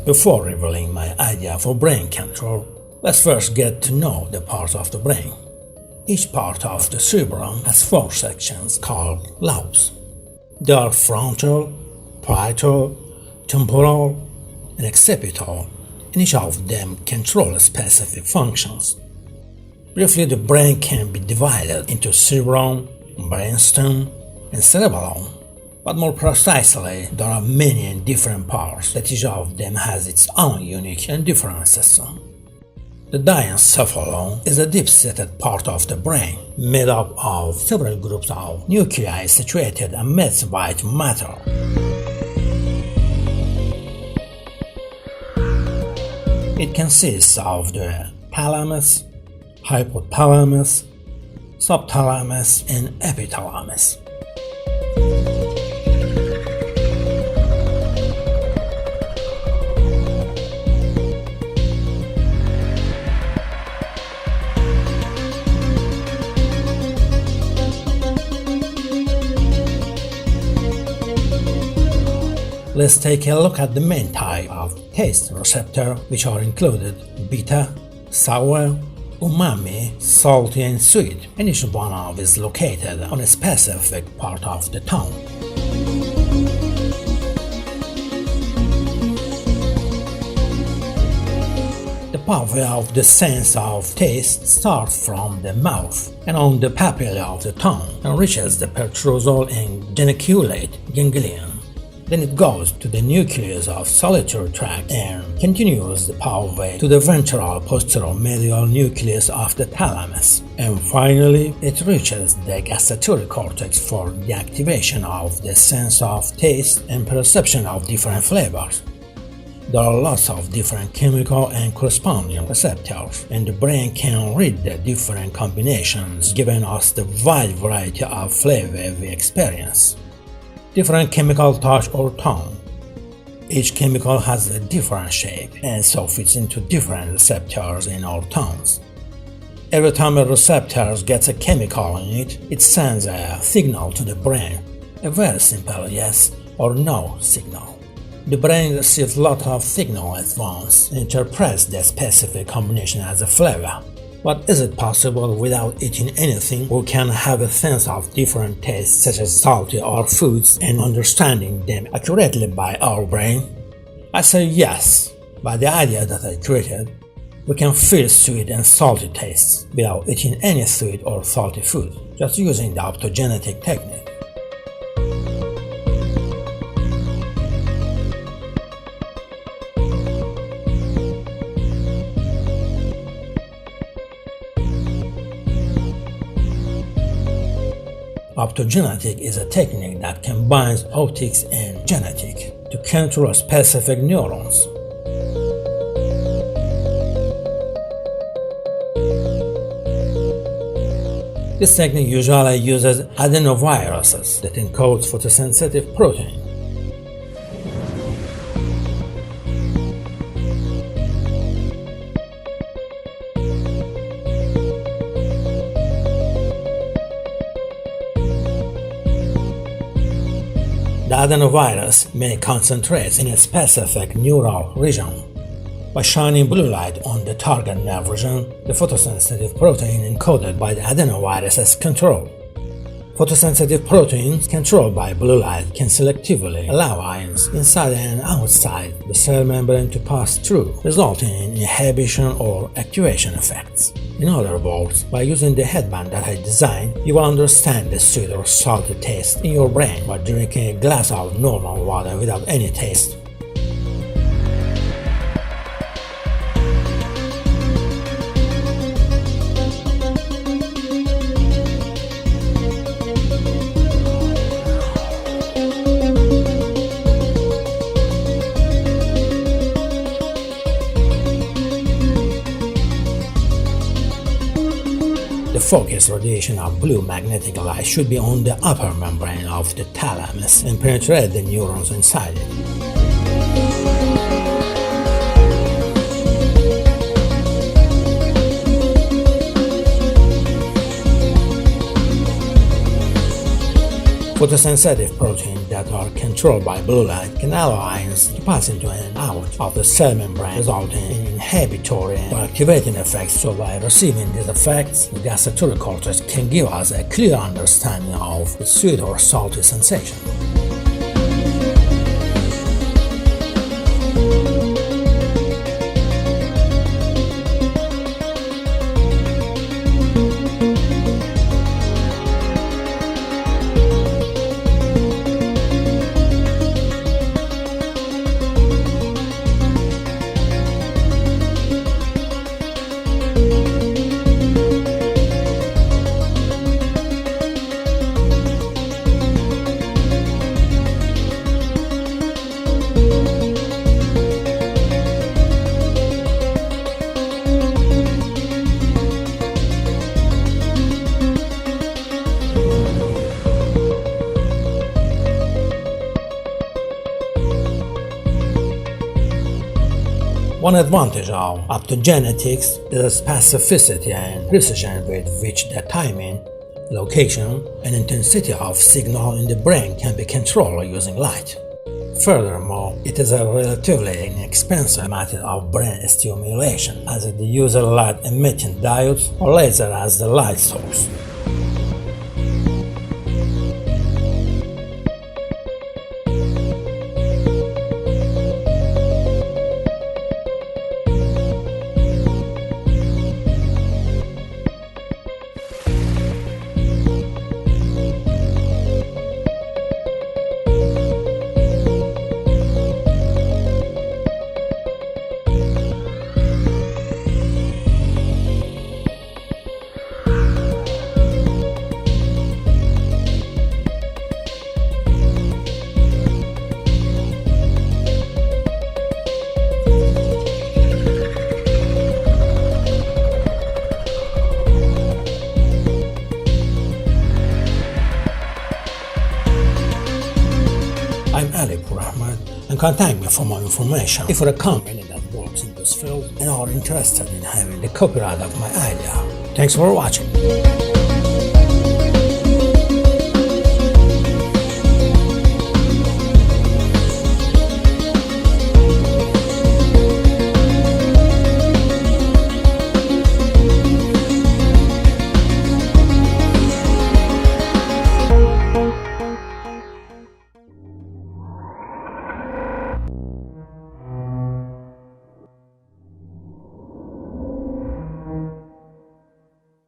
Before revealing my idea for brain control, let's first get to know the parts of the brain. Each part of the cerebrum has 4 sections called lobes. They are frontal, parietal, temporal, and occipital, and each of them controls specific functions. Briefly, the brain can be divided into cerebrum, brainstem, and cerebellum, but more precisely, there are many and different parts that each of them has its own unique and different system. The diencephalon is a deep-seated part of the brain, made up of several groups of nuclei situated amidst white matter. It consists of the thalamus, hypothalamus, subthalamus, and epithalamus. Let's take a look at the main type of taste receptor, which are included bitter, sour, umami, salty, and sweet, and each one of is located on a specific part of the tongue. The pathway of the sense of taste starts from the mouth and on the papilla of the tongue and reaches the petrosal and geniculate ganglion. Then it goes to the nucleus of solitary tract and continues the pathway to the ventral posteromedial nucleus of the thalamus. And finally, it reaches the gustatory cortex for the activation of the sense of taste and perception of different flavors. There are lots of different chemical and corresponding receptors, and the brain can read the different combinations, giving us the wide variety of flavor we experience. Different chemical touch or tone. Each chemical has a different shape and so fits into different receptors in our tongues. Every time a receptor gets a chemical in it, it sends a signal to the brain, a very simple yes or no signal. The brain receives a lot of signals at once and interprets the specific combination as a flavor. But is it possible without eating anything we can have a sense of different tastes such as salty or foods and understanding them accurately by our brain? I say yes. By the idea that I created, we can feel sweet and salty tastes without eating any sweet or salty food, just using the optogenetic technique. Optogenetic is a technique that combines optics and genetic to control specific neurons. This technique usually uses adenoviruses that encode photosensitive protein. The adenovirus may concentrate in a specific neural region. By shining blue light on the target nerve region, the photosensitive protein encoded by the adenovirus is controlled. Photosensitive proteins controlled by blue light can selectively allow ions inside and outside the cell membrane to pass through, resulting in inhibition or activation effects. In other words, by using the headband that I designed, you will understand the sweet or salty taste in your brain while drinking a glass of normal water without any taste. The focus radiation of blue magnetic light should be on the upper membrane of the thalamus and penetrate the neurons inside it. Photosensitive protein that that are controlled by blue light can allow ions to pass into and out of the cell membrane, resulting in inhibitory or activating effects. So by receiving these effects, the gustatory cortex can give us a clear understanding of the sweet or salty sensation. One advantage of optogenetics is the specificity and precision with which the timing, location, and intensity of signal in the brain can be controlled using light. Furthermore, it is a relatively inexpensive method of brain stimulation, as it uses light-emitting diodes or laser as the light source. I'm Pourahmad, and contact me for more information if you're a company that works in this field and are interested in having the copyright of my idea. Thanks for watching.